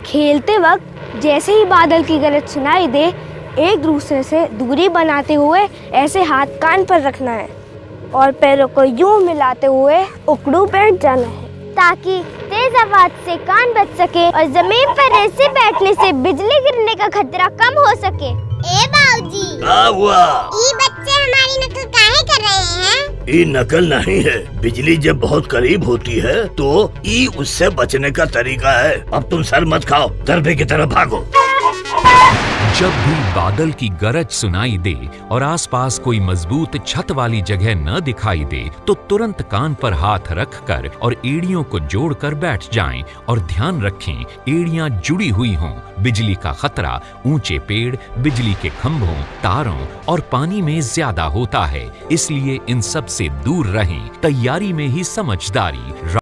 खेलते वक्त जैसे ही बादल की गरज सुनाई दे, एक दूसरे से दूरी बनाते हुए ऐसे हाथ कान पर रखना है और पैरों को यूं मिलाते हुए उकड़ू बैठ जाना है ताकि तेज आवाज से कान बच सके और जमीन पर ऐसे बैठने से बिजली गिरने का खतरा कम हो सके। ए बाऊजी, क्या हुआ? ये बच्चे हमारी नकल काहे कर रहे हैं? ये नकल नहीं है। बिजली जब बहुत करीब होती है तो ये उससे बचने का तरीका है। अब तुम सर मत खाओ, दरबे की तरफ भागो। जब भी बादल की गरज सुनाई दे और आसपास कोई मजबूत छत वाली जगह न दिखाई दे तो तुरंत कान पर हाथ रखकर और एड़ियों को जोड़कर बैठ जाएं और ध्यान रखें एड़ियां जुड़ी हुई हों। बिजली का खतरा ऊंचे पेड़, बिजली के खंभों, तारों और पानी में ज्यादा होता है, इसलिए इन सब से दूर रहें। तैयारी में ही समझदारी।